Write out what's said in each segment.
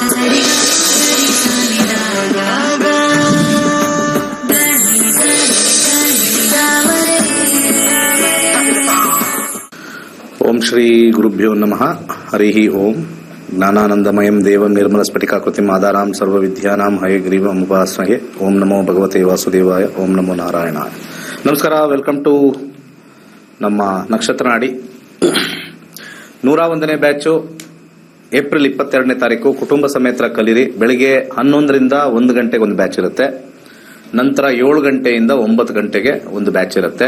ಓಂ ಶ್ರೀ ಗುರುಭ್ಯೋ ನಮಃ. ಹರಿ ಓಂ. ಜ್ಞಾನಾನಂದಮಯಂ ದೇವಂ ನಿರ್ಮಲಸ್ಫಟಿಕಾಕೃತಿಂ ಆಧಾರಾಂ ಸರ್ವವಿದ್ಯಾನಾಂ ಹಯಗ್ರೀವಂ ಉಪಾಸ್ಮಹೇ. ಓಂ ನಮೋ ಭಗವತೆ ವಾಸುದೇವಾಯ. ಓಂ ನಮೋ ನಾರಾಯಣಾಯ. ನಮಸ್ಕಾರ. ವೆಲ್ಕಮ್ ಟು ನಮ್ಮ ನಕ್ಷತ್ರ ನಾಡಿ 101ನೇ ಬ್ಯಾಚು. ಏಪ್ರಿಲ್ 22ನೇ ತಾರೀಕು ಕುಟುಂಬ ಸಮೇತ ಕಲಿರಿ. ಬೆಳಿಗ್ಗೆ 11ರಿಂದ 1 ಗಂಟೆಗೆ ಒಂದು ಬ್ಯಾಚ್ ಇರುತ್ತೆ. ನಂತರ 7 ಗಂಟೆಯಿಂದ 9 ಗಂಟೆಗೆ ಒಂದು ಬ್ಯಾಚ್ ಇರುತ್ತೆ.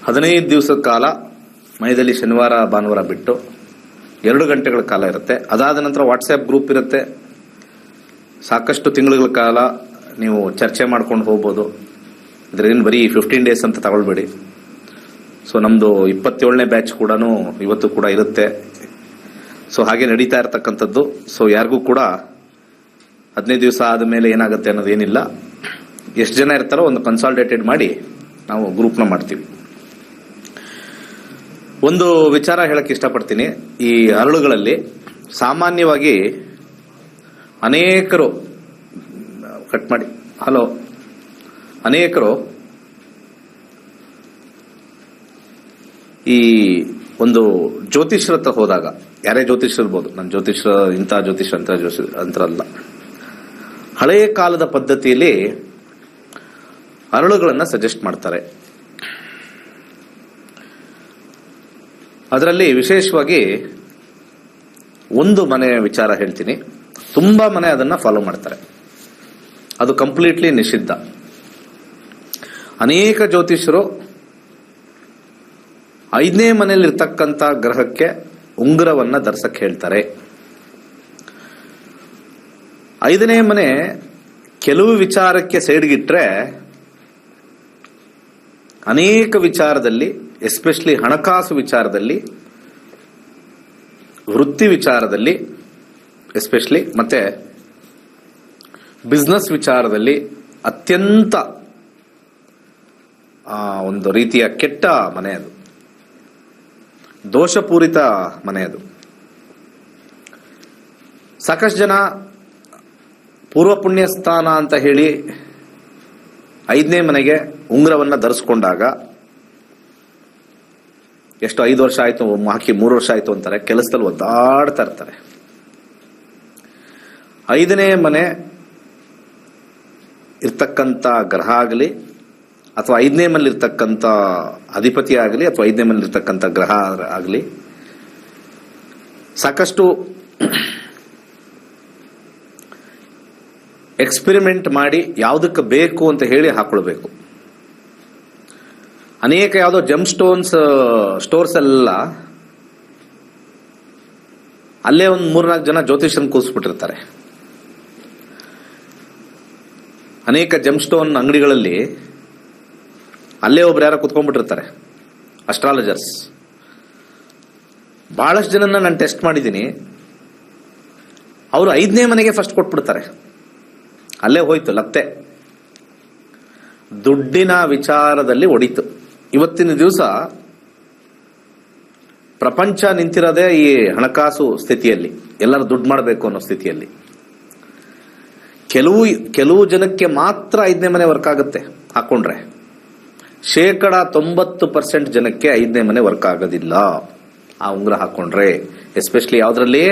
15 ದಿವಸದ ಕಾಲ ಮನೆಯಲ್ಲಿ ಶನಿವಾರ ಭಾನುವಾರ ಬಿಟ್ಟು 2 ಗಂಟೆಗಳ ಕಾಲ ಇರುತ್ತೆ. ಅದಾದ ನಂತರ ವಾಟ್ಸ್ಆ್ಯಪ್ ಗ್ರೂಪ್ ಇರುತ್ತೆ. ಸಾಕಷ್ಟು ತಿಂಗಳ ಕಾಲ ನೀವು ಚರ್ಚೆ ಮಾಡ್ಕೊಂಡು ಹೋಗ್ಬೋದು. ಇದರೇನು ಬರೀ 15 ಡೇಸ್ ಅಂತ ತಗೊಳ್ಬೇಡಿ. ಸೊ ನಮ್ಮದು 27ನೇ ಬ್ಯಾಚ್ ಕೂಡ ಇವತ್ತು ಕೂಡ ಇರುತ್ತೆ. ಸೊ ಹಾಗೆ ನಡೀತಾ ಇರತಕ್ಕಂಥದ್ದು. ಸೊ ಯಾರಿಗೂ ಕೂಡ 15 ದಿವಸ ಆದಮೇಲೆ ಏನಾಗುತ್ತೆ ಅನ್ನೋದೇನಿಲ್ಲ. ಎಷ್ಟು ಜನ ಇರ್ತಾರೋ ಒಂದು ಕನ್ಸಾಲ್ಟೇಟೆಡ್ ಮಾಡಿ ನಾವು ಗ್ರೂಪ್ನ ಮಾಡ್ತೀವಿ. ಒಂದು ವಿಚಾರ ಹೇಳಕ್ಕೆ ಇಷ್ಟಪಡ್ತೀನಿ. ಈ ಅರಳುಗಳಲ್ಲಿ ಸಾಮಾನ್ಯವಾಗಿ ಅನೇಕರು ಈ ಒಂದು ಜ್ಯೋತಿಷ್ಯರ ಹತ್ರ ಹೋದಾಗ, ಯಾರೇ ಜ್ಯೋತಿಷ್ಯ ಇರ್ಬೋದು, ನನ್ನ ಜ್ಯೋತಿಷ್ಯ ಇಂಥ ಜ್ಯೋತಿಷ್ಯ ಅಂತರಲ್ಲ, ಹಳೆಯ ಕಾಲದ ಪದ್ಧತಿಯಲ್ಲಿ ಅರಳುಗಳನ್ನು ಸಜೆಸ್ಟ್ ಮಾಡ್ತಾರೆ. ಅದರಲ್ಲಿ ವಿಶೇಷವಾಗಿ ಒಂದು ಮನೆಯ ವಿಚಾರ ಹೇಳ್ತೀನಿ. ತುಂಬಾ ಮನೆ ಅದನ್ನ ಫಾಲೋ ಮಾಡ್ತಾರೆ. ಅದು ಕಂಪ್ಲೀಟ್ಲಿ ನಿಷಿದ್ಧ. ಅನೇಕ ಜ್ಯೋತಿಷರು 5ನೇ ಮನೆಯಲ್ಲಿ ಇರ್ತಕ್ಕಂಥ ಗ್ರಹಕ್ಕೆ ಉಂಗುರವನ್ನ ಧರಿಸಕ್ಕೆ ಹೇಳ್ತಾರೆ. 5ನೇ ಮನೆ ಕೆಲವು ವಿಚಾರಕ್ಕೆ ಸೈಡ್ಗಿಟ್ರೆ ಅನೇಕ ವಿಚಾರದಲ್ಲಿ, ಎಸ್ಪೆಷಲಿ ಹಣಕಾಸು ವಿಚಾರದಲ್ಲಿ, ವೃತ್ತಿ ವಿಚಾರದಲ್ಲಿ ಎಸ್ಪೆಷಲಿ, ಮತ್ತೆ ಬಿಸ್ನೆಸ್ ವಿಚಾರದಲ್ಲಿ ಅತ್ಯಂತ ಒಂದು ರೀತಿಯ ಕೆಟ್ಟ ಮನೆ ಅದು, ದೋಷಪೂರಿತ ಮನೆ ಅದು. ಸಾಕಷ್ಟು ಜನ ಪೂರ್ವ ಪುಣ್ಯ ಸ್ಥಾನ ಅಂತ ಹೇಳಿ 5ನೇ ಮನೆಗೆ ಉಂಗುರವನ್ನ ಧರಿಸ್ಕೊಂಡಾಗ ಎಷ್ಟು 5 ವರ್ಷ ಆಯ್ತು ಹಾಕಿ 3 ವರ್ಷ ಆಯ್ತು ಅಂತಾರೆ. ಕೆಲಸದಲ್ಲಿ ಒದ್ದಾಡ್ತಾ ಇರ್ತಾರೆ. 5ನೇ ಮನೆ ಇರ್ತಕ್ಕಂಥ ಗ್ರಹ ಆಗಲಿ, ಅಥವಾ 5ನೇ ಮನೇಲಿ ಇರ್ತಕ್ಕಂಥ ಅಧಿಪತಿ ಆಗಲಿ, ಅಥವಾ 5ನೇ ಮನೇಲಿ ಇರ್ತಕ್ಕಂಥ ಗ್ರಹ ಆಗಲಿ, ಸಾಕಷ್ಟು ಎಕ್ಸ್ಪೆರಿಮೆಂಟ್ ಮಾಡಿ ಯಾವುದಕ್ಕೆ ಬೇಕು ಅಂತ ಹೇಳಿ ಹಾಕೊಳ್ಬೇಕು. ಅನೇಕ ಯಾವುದೋ ಜಮ್ ಸ್ಟೋರ್ಸ್ ಎಲ್ಲ ಅಲ್ಲೇ ಒಂದು 3-4 ಜನ ಜ್ಯೋತಿಷನ್ ಕೂರಿಸ್ಬಿಟ್ಟಿರ್ತಾರೆ. ಅನೇಕ ಜಮ್ ಸ್ಟೋನ್ ಅಂಗಡಿಗಳಲ್ಲಿ ಅಲ್ಲೇ ಒಬ್ರು ಯಾರೋ ಕುತ್ಕೊಂಡ್ಬಿಟ್ಟಿರ್ತಾರೆ, ಅಸ್ಟ್ರಾಲಜರ್ಸ್. ಬಹಳಷ್ಟು ಜನನ ನಾನು ಟೆಸ್ಟ್ ಮಾಡಿದ್ದೀನಿ. ಅವರು 5ನೇ ಮನೆಗೆ ಫಸ್ಟ್ ಕೊಟ್ಬಿಡ್ತಾರೆ. ಅಲ್ಲೇ ಹೋಯ್ತು ಲತ್ತೆ. ದುಡ್ಡಿನ ವಿಚಾರದಲ್ಲಿ ಹೊಡಿತು. ಇವತ್ತಿನ ದಿವಸ ಪ್ರಪಂಚ ನಿಂತಿರೋದೇ ಈ ಹಣಕಾಸು ಸ್ಥಿತಿಯಲ್ಲಿ, ಎಲ್ಲರೂ ದುಡ್ಡು ಮಾಡಬೇಕು ಅನ್ನೋ ಸ್ಥಿತಿಯಲ್ಲಿ. ಕೆಲವು ಜನಕ್ಕೆ ಮಾತ್ರ 5ನೇ ಮನೆ ವರ್ಕ್ ಆಗುತ್ತೆ ಹಾಕೊಂಡ್ರೆ. 90% ಜನಕ್ಕೆ 5ನೇ ಮನೆ ವರ್ಕ್ ಆಗೋದಿಲ್ಲ ಆ ಉಂಗುರ ಹಾಕೊಂಡ್ರೆ. ಎಸ್ಪೆಷಲಿ ಯಾವುದ್ರಲ್ಲಿ?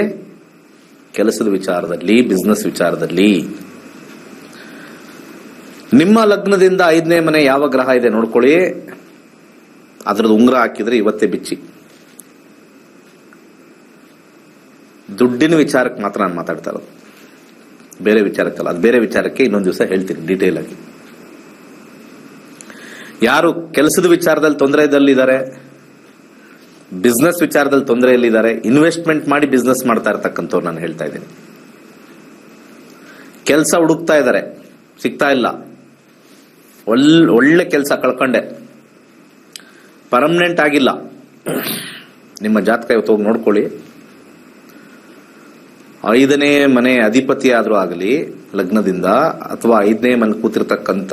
ಕೆಲಸದ ವಿಚಾರದಲ್ಲಿ, ಬಿಸ್ನೆಸ್ ವಿಚಾರದಲ್ಲಿ. ನಿಮ್ಮ ಲಗ್ನದಿಂದ 5ನೇ ಮನೆ ಯಾವ ಗ್ರಹ ಇದೆ ನೋಡ್ಕೊಳ್ಳಿ. ಅದ್ರದ್ದು ಉಂಗುರ ಹಾಕಿದ್ರೆ ಇವತ್ತೇ ಬಿಚ್ಚಿ. ದುಡ್ಡಿನ ವಿಚಾರಕ್ಕೆ ಮಾತ್ರ ನಾನು ಮಾತಾಡ್ತಾ ಇರೋದು, ಬೇರೆ ವಿಚಾರಕ್ಕಲ್ಲ. ಅದು ಬೇರೆ ವಿಚಾರಕ್ಕೆ ಇನ್ನೊಂದು ದಿವಸ ಹೇಳ್ತೀನಿ ಡೀಟೇಲ್ ಆಗಿ. ಯಾರು ಕೆಲಸದ ವಿಚಾರದಲ್ಲಿ ತೊಂದರೆಯಲ್ಲಿದ್ದಾರೆ, ಬಿಸ್ನೆಸ್ ವಿಚಾರದಲ್ಲಿ ತೊಂದರೆಯಲ್ಲಿದ್ದಾರೆ, ಇನ್ವೆಸ್ಟ್ಮೆಂಟ್ ಮಾಡಿ ಬಿಸ್ನೆಸ್ ಮಾಡ್ತಾ ಇರ್ತಕ್ಕಂಥವ್ರು ನಾನು ಹೇಳ್ತಾ ಇದ್ದೀನಿ. ಕೆಲಸ ಹುಡುಕ್ತಾ ಇದ್ದಾರೆ, ಸಿಗ್ತಾ ಇಲ್ಲ, ಒಳ್ಳೆ ಕೆಲಸ ಕಳ್ಕೊಂಡೆ, ಪರ್ಮನೆಂಟ್ ಆಗಿಲ್ಲ. ನಿಮ್ಮ ಜಾತಕ ಇವತ್ತು ಹೋಗಿ ನೋಡ್ಕೊಳ್ಳಿ. 5ನೇ ಮನೆ ಅಧಿಪತಿ ಆದ್ರೂ ಆಗಲಿ ಲಗ್ನದಿಂದ, ಅಥವಾ 5ನೇ ಮನೆ ಕೂತಿರ್ತಕ್ಕಂಥ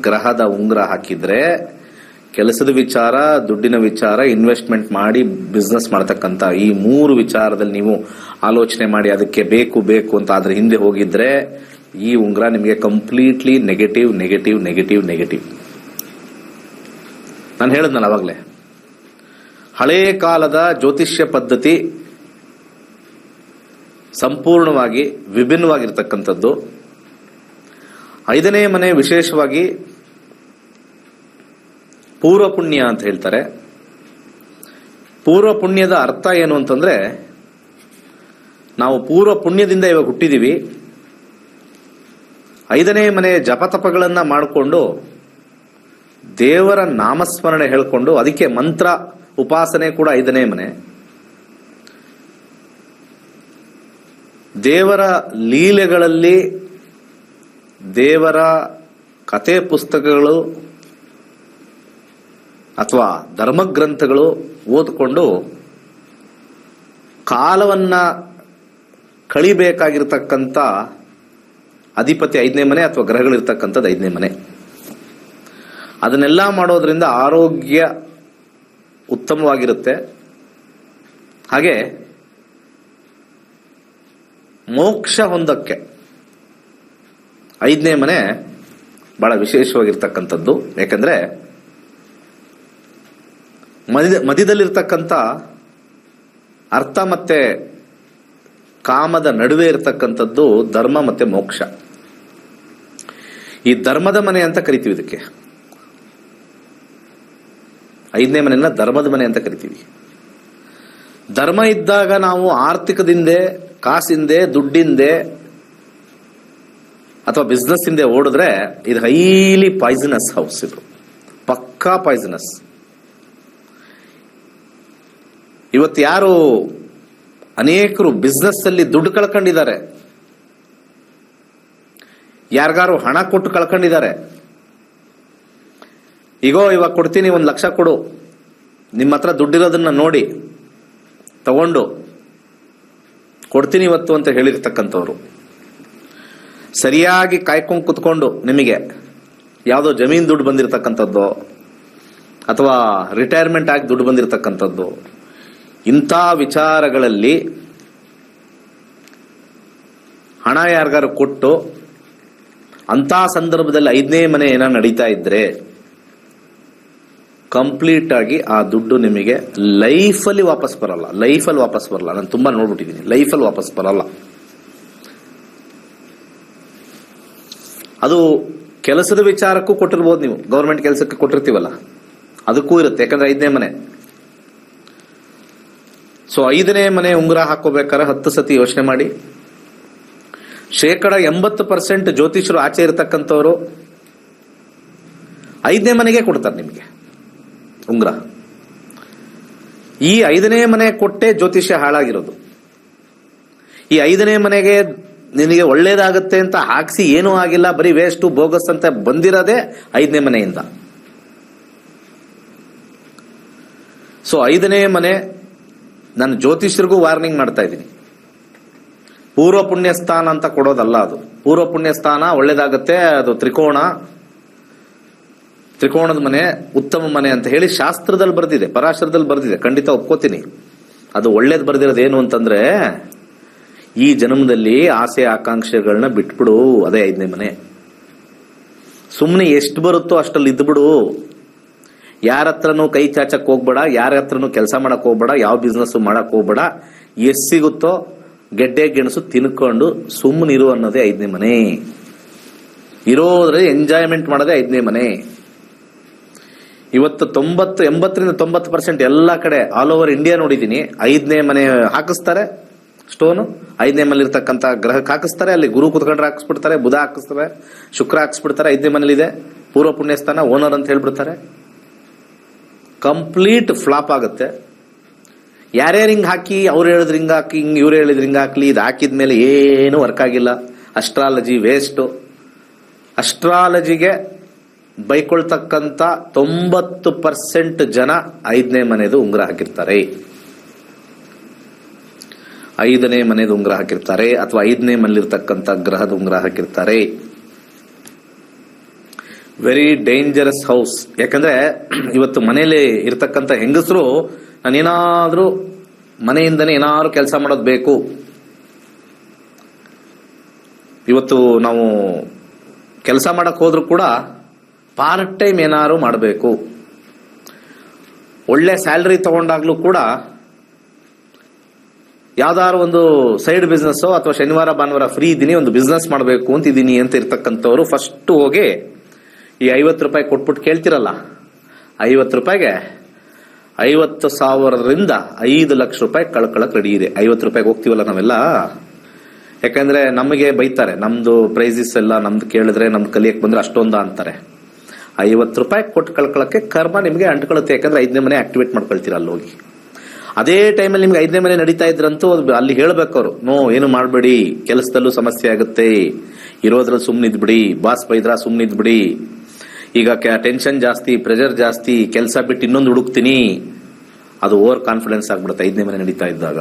ಗ್ರಹದ ಉಂಗುರ ಹಾಕಿದ್ರೆ ಕೆಲಸದ ವಿಚಾರ, ದುಡ್ಡಿನ ವಿಚಾರ, ಇನ್ವೆಸ್ಟ್ಮೆಂಟ್ ಮಾಡಿ ಬಿಸ್ನೆಸ್ ಮಾಡ್ತಕ್ಕಂಥ ಈ 3 ವಿಚಾರದಲ್ಲಿ ನೀವು ಆಲೋಚನೆ ಮಾಡಿ ಅದಕ್ಕೆ ಬೇಕು ಬೇಕು ಅಂತ ಅದ್ರ ಹಿಂದೆ ಹೋಗಿದ್ರೆ ಈ ಉಂಗುರ ನಿಮಗೆ completely negative negative negative negative. ನಾನು ಹೇಳಿದ್ನಲ್ಲ ಅವಾಗಲೇ, ಹಳೇ ಕಾಲದ ಜ್ಯೋತಿಷ್ಯ ಪದ್ಧತಿ ಸಂಪೂರ್ಣವಾಗಿ ವಿಭಿನ್ನವಾಗಿರ್ತಕ್ಕಂಥದ್ದು. 5ನೇ ಮನೆ ವಿಶೇಷವಾಗಿ ಪೂರ್ವ ಪುಣ್ಯ ಅಂತ ಹೇಳ್ತಾರೆ. ಪೂರ್ವ ಪುಣ್ಯದ ಅರ್ಥ ಏನು ಅಂತಂದ್ರೆ, ನಾವು ಪೂರ್ವ ಪುಣ್ಯದಿಂದ ಇವಾಗ ಹುಟ್ಟಿದೀವಿ. 5ನೇ ಮನೆ ಜಪತಪಗಳನ್ನ ಮಾಡಿಕೊಂಡು ದೇವರ ನಾಮಸ್ಮರಣೆ ಹೇಳ್ಕೊಂಡು, ಅದಕ್ಕೆ ಮಂತ್ರ ಉಪಾಸನೆ ಕೂಡ 5ನೇ ಮನೆ. ದೇವರ ಲೀಲೆಗಳಲ್ಲಿ ದೇವರ ಕಥೆ ಪುಸ್ತಕಗಳು ಅಥವಾ ಧರ್ಮಗ್ರಂಥಗಳು ಓದ್ಕೊಂಡು ಕಾಲವನ್ನ ಕಳಿಬೇಕಾಗಿರ್ತಕ್ಕಂಥ ಅಧಿಪತಿ 5ನೇ ಮನೆ ಅಥವಾ ಗ್ರಹಗಳಿರ್ತಕ್ಕಂಥದ್ದು 5ನೇ ಮನೆ. ಅದನ್ನೆಲ್ಲ ಮಾಡೋದ್ರಿಂದ ಆರೋಗ್ಯ ಉತ್ತಮವಾಗಿರುತ್ತೆ. ಹಾಗೆ ಮೋಕ್ಷ ಹೊಂದಕ್ಕೆ 5ನೇ ಮನೆ ಬಹಳ ವಿಶೇಷವಾಗಿರ್ತಕ್ಕಂಥದ್ದು. ಯಾಕಂದ್ರೆ ಮಧ್ಯದಲ್ಲಿರ್ತಕ್ಕಂಥ ಅರ್ಥ ಮತ್ತೆ ಕಾಮದ ನಡುವೆ ಇರತಕ್ಕಂಥದ್ದು ಧರ್ಮ ಮತ್ತೆ ಮೋಕ್ಷ. ಈ ಧರ್ಮದ ಮನೆ ಅಂತ ಕರಿತೀವಿ ಇದಕ್ಕೆ. 5ನೇ ಮನೆಯನ್ನ ಧರ್ಮದ ಮನೆ ಅಂತ ಕರಿತೀವಿ. ಧರ್ಮ ಇದ್ದಾಗ ನಾವು ಆರ್ಥಿಕದಿಂದೆ, ಕಾಸಿಂದೆ, ದುಡ್ಡಿಂದೆ ಅಥವಾ ಬಿಸ್ನೆಸ್ ಇಂದೆ ಓಡಿದ್ರೆ ಇದು ಹೈಲಿ ಪಾಯ್ಸನಸ್ ಹೌಸ್. ಇದು ಪಕ್ಕಾ ಪಾಯ್ಸನಸ್. ಇವತ್ತು ಯಾರು ಅನೇಕರು ಬಿಸ್ನೆಸ್ ಅಲ್ಲಿ ದುಡ್ಡು ಕಳ್ಕೊಂಡಿದ್ದಾರೆ, ಯಾರಿಗಾರು ಹಣ ಕೊಟ್ಟು ಕಳ್ಕೊಂಡಿದ್ದಾರೆ. ಇವಾಗ ಕೊಡ್ತೀನಿ 1 ಲಕ್ಷ ಕೊಡು, ನಿಮ್ಮ ಹತ್ರ ದುಡ್ಡಿರೋದನ್ನ ನೋಡಿ ತಗೊಂಡು ಕೊಡ್ತೀನಿ ಇವತ್ತು ಅಂತ ಹೇಳಿರ್ತಕ್ಕಂಥವ್ರು ಸರಿಯಾಗಿ ಕಾಯ್ಕೊಂಡು ಕುತ್ಕೊಂಡು ನಿಮಗೆ ಯಾವುದೋ ಜಮೀನ್ ದುಡ್ಡು ಬಂದಿರತಕ್ಕಂಥದ್ದು ಅಥವಾ ರಿಟೈರ್ಮೆಂಟ್ ಆಗಿ ದುಡ್ಡು ಬಂದಿರತಕ್ಕಂಥದ್ದು, ಇಂಥ ವಿಚಾರಗಳಲ್ಲಿ ಹಣ ಯಾರಿಗಾರು ಕೊಟ್ಟು ಅಂತ ಸಂದರ್ಭದಲ್ಲಿ 5ನೇ ಮನೆ ಏನೋ ನಡೀತಾ ಇದ್ರೆ ಕಂಪ್ಲೀಟ್ ಆಗಿ ಆ ದುಡ್ಡು ನಿಮಗೆ ಲೈಫಲ್ಲಿ ವಾಪಸ್ ಬರಲ್ಲ. ನಾನು ತುಂಬಾ ನೋಡ್ಬಿಟ್ಟಿದ್ದೀನಿ, ಲೈಫಲ್ಲಿ ವಾಪಸ್ ಬರಲ್ಲ. ಅದು ಕೆಲಸದ ವಿಚಾರಕ್ಕೂ ಕೊಟ್ಟಿರ್ಬೋದು, ನೀವು ಗವರ್ಮೆಂಟ್ ಕೆಲಸಕ್ಕೆ ಕೊಟ್ಟಿರ್ತೀವಲ್ಲ ಅದಕ್ಕೂ ಇರುತ್ತೆ. ಯಾಕಂದ್ರೆ 5ನೇ ಮನೆ. ಸೊ 5ನೇ ಮನೆ ಉಂಗುರ ಹಾಕೋಬೇಕಾದ್ರೆ 10 ಸತಿ ಯೋಚನೆ ಮಾಡಿ. 80% ಜ್ಯೋತಿಷರು ಆಚೆ ಇರತಕ್ಕಂಥವ್ರು 5ನೇ ಮನೆಗೆ ಕೊಡ್ತಾರೆ ನಿಮಗೆ ಉಂಗುರ. ಈ 5ನೇ ಮನೆ ಕೊಟ್ಟೆ ಜ್ಯೋತಿಷ್ಯ ಹಾಳಾಗಿರೋದು. ಈ 5ನೇ ಮನೆಗೆ ನಿನಗೆ ಒಳ್ಳೇದಾಗುತ್ತೆ ಅಂತ ಹಾಕ್ಸಿ ಏನೂ ಆಗಿಲ್ಲ, ಬರೀ ವೇಸ್ಟ್ ಬೋಗಸ್ ಅಂತ ಬಂದಿರೋದೇ 5ನೇ ಮನೆಯಿಂದ. ಸೊ 5ನೇ ಮನೆ ನಾನು ಜ್ಯೋತಿಷ್ಯರಿಗೂ ವಾರ್ನಿಂಗ್ ಮಾಡ್ತಾ ಇದ್ದೀನಿ. ಪೂರ್ವ ಪುಣ್ಯ ಸ್ಥಾನ ಅಂತ ಕೊಡೋದಲ್ಲ ಅದು. ಪೂರ್ವ ಪುಣ್ಯ ಸ್ಥಾನ ಒಳ್ಳೇದಾಗತ್ತೆ, ಅದು ತ್ರಿಕೋಣದ ಮನೆ ಉತ್ತಮ ಮನೆ ಅಂತ ಹೇಳಿ ಶಾಸ್ತ್ರದಲ್ಲಿ ಬರ್ದಿದೆ, ಪರಾಶರದಲ್ಲಿ ಬರ್ದಿದೆ, ಖಂಡಿತ ಒಪ್ಕೋತೀನಿ. ಅದು ಒಳ್ಳೇದು ಬರ್ದಿರೋದು ಏನು ಅಂತಂದ್ರೆ, ಈ ಜನ್ಮದಲ್ಲಿ ಆಸೆ ಆಕಾಂಕ್ಷೆಗಳನ್ನ ಬಿಟ್ಬಿಡು, ಅದೇ 5ನೇ ಮನೆ. ಸುಮ್ಮನೆ ಎಷ್ಟು ಬರುತ್ತೋ ಅಷ್ಟಲ್ಲಿ ಇದ್ಬಿಡು. ಯಾರ ಹತ್ರನೂ ಕೈ ಚಾಚಕ್ ಹೋಗ್ಬೇಡ, ಯಾರ ಹತ್ರನೂ ಕೆಲಸ ಮಾಡಕ್ ಹೋಗ್ಬೇಡ, ಯಾವ ಬಿಸ್ನೆಸ್ ಮಾಡಕ್ ಹೋಗ್ಬೇಡ. ಎಷ್ಟು ಸಿಗುತ್ತೋ ಗೆಡ್ಡೆ ಗೆಣಸು ತಿನ್ಕೊಂಡು ಸುಮ್ಮನಿರು ಅನ್ನೋದೇ 5ನೇ ಮನೆ. ಇರೋದ್ರಲ್ಲಿ ಎಂಜಾಯ್ಮೆಂಟ್ ಮಾಡೋದೇ 5ನೇ ಮನೆ. ಇವತ್ತು 80-90% ಎಲ್ಲ ಕಡೆ ಆಲ್ ಓವರ್ ಇಂಡಿಯಾ ನೋಡಿದೀನಿ, 5ನೇ ಮನೆ ಹಾಕಿಸ್ತಾರೆ ಸ್ಟೋನು. 5ನೇ ಮನೇಲಿ ಇರ್ತಕ್ಕಂಥ ಗ್ರಹಕ್ಕೆ ಹಾಕಿಸ್ತಾರೆ. ಅಲ್ಲಿ ಗುರು ಕುತ್ಕೊಂಡ್ರೆ ಹಾಕಿಸ್ಬಿಡ್ತಾರೆ, ಬುಧ ಹಾಕಿಸ್ತಾರೆ, ಶುಕ್ರ ಹಾಕಿಸ್ಬಿಡ್ತಾರೆ. 5ನೇ ಮನೇಲಿ ಇದೆ ಪೂರ್ವ ಪುಣ್ಯ ಸ್ಥಾನ, ಓನರ್ ಅಂತ ಹೇಳ್ಬಿಡ್ತಾರೆ. ಕಂಪ್ಲೀಟ್ ಫ್ಲಾಪ್ ಆಗುತ್ತೆ. ಯಾರ್ಯಾರು ಹಿಂಗ್ ಹಾಕಿ, ಅವ್ರು ಹೇಳಿದ್ರೆ ಹಿಂಗ್ ಹಾಕಿ, ಇವ್ರು ಹೇಳಿದ್ರೆ ಹಿಂಗ್ ಹಾಕ್ಲಿ, ಇದು ಹಾಕಿದ್ಮೇಲೆ ಏನು ವರ್ಕ್ ಆಗಿಲ್ಲ. Astrology waste. ಅಸ್ಟ್ರಾಲಜಿಗೆ ಬೈಕೊಳ್ತಕ್ಕಂಥ 90% ಜನ 5ನೇ ಮನೆದು ಉಂಗುರ ಹಾಕಿರ್ತಾರೆ, 5ನೇ ಮನೆದು ಉಂಗುರ ಹಾಕಿರ್ತಾರೆ, ಅಥವಾ 5ನೇ ಮನೆಯಲ್ಲಿರ್ತಕ್ಕಂಥ ಗ್ರಹದ ಉಂಗುರ ಹಾಕಿರ್ತಾರೆ. Very dangerous house. ಯಾಕಂದ್ರೆ ಇವತ್ತು ಮನೆಯಲ್ಲಿ ಇರ್ತಕ್ಕಂಥ ಹೆಂಗಸರು ನಾನೇನಾದ್ರೂ ಮನೆಯಿಂದನೇ ಏನಾದ್ರು ಕೆಲಸ ಮಾಡೋದು ಬೇಕು. ಇವತ್ತು ನಾವು ಕೆಲಸ ಮಾಡಕ್ ಹೋದ್ರು ಕೂಡ ಪಾರ್ಟ್ ಟೈಮ್ ಏನಾದ್ರು ಮಾಡಬೇಕು. ಒಳ್ಳೆ ಸ್ಯಾಲರಿ ತಗೊಂಡಾಗ್ಲೂ ಕೂಡ ಯಾವ್ದಾದ್ರು ಒಂದು ಸೈಡ್ ಬಿಸ್ನೆಸ್ ಅಥವಾ ಶನಿವಾರ ಭಾನುವಾರ ಫ್ರೀ ಇದ್ದೀನಿ, ಒಂದು ಬಿಸ್ನೆಸ್ ಮಾಡಬೇಕು ಅಂತಿದ್ದೀನಿ ಅಂತ ಇರ್ತಕ್ಕಂಥವ್ರು ಫಸ್ಟ್ ಹೋಗಿ ಈ 50 ರೂಪಾಯಿ ಕೊಟ್ಬಿಟ್ಟು ಕೇಳ್ತಿರಲ್ಲ, 50 ರೂಪಾಯಿಗೆ 50,000ರಿಂದ 5 ಲಕ್ಷ ರೂಪಾಯಿ ಕಳ್ಕೊಳಕ್ ರೆಡಿ ಇದೆ. 50 ರೂಪಾಯಿಗೆ ಹೋಗ್ತೀವಲ್ಲ ನಾವೆಲ್ಲ, ಯಾಕಂದ್ರೆ ನಮಗೆ ಬೈತಾರೆ, ನಮ್ದು ಪ್ರೈಸಸ್ ಎಲ್ಲ ನಮ್ದು ಕೇಳಿದ್ರೆ ನಮ್ದು ಕಲಿಯಕ್ ಬಂದ್ರೆ ಅಷ್ಟೊಂದ ಅಂತಾರೆ. 50 ರೂಪಾಯಿ ಕೊಟ್ಟು ಕಳ್ಕೊಳಕ್ಕೆ ಕರ್ಮ ನಿಮಗೆ ಅಂಟ್ಕೊಳುತ್ತೆ. ಯಾಕಂದ್ರೆ 5ನೇ ಮನೆ ಆಕ್ಟಿವೇಟ್ ಮಾಡ್ಕೊಳ್ತೀರ ಅಲ್ಲಿ ಹೋಗಿ. ಅದೇ ಟೈಮಲ್ಲಿ ನಿಮ್ಗೆ 5ನೇ ಮನೆ ನಡೀತಾ ಇದ್ರಂತೂ ಅಲ್ಲಿ ಹೇಳ್ಬೇಕು ಅವರು, ನೋ ಏನು ಮಾಡಬೇಡಿ, ಕೆಲಸದಲ್ಲೂ ಸಮಸ್ಯೆ ಆಗುತ್ತೆ, ಇರೋದ್ರಲ್ಲಿ ಸುಮ್ಮನಿದ್ಬಿಡಿ, ಬಾಸ್ ಬೈದ್ರ ಸುಮ್ಮನಿದ್ಬಿಡಿ, ಈಗ ಟೆನ್ಷನ್ ಜಾಸ್ತಿ, ಪ್ರೆಷರ್ ಜಾಸ್ತಿ, ಕೆಲಸ ಬಿಟ್ಟು ಇನ್ನೊಂದು ಹುಡುಕ್ತೀನಿ, ಅದು ಓವರ್ ಕಾನ್ಫಿಡೆನ್ಸ್ ಆಗ್ಬಿಡುತ್ತೆ 5ನೇ ಮನೆ ನಡೀತಾ ಇದ್ದಾಗ.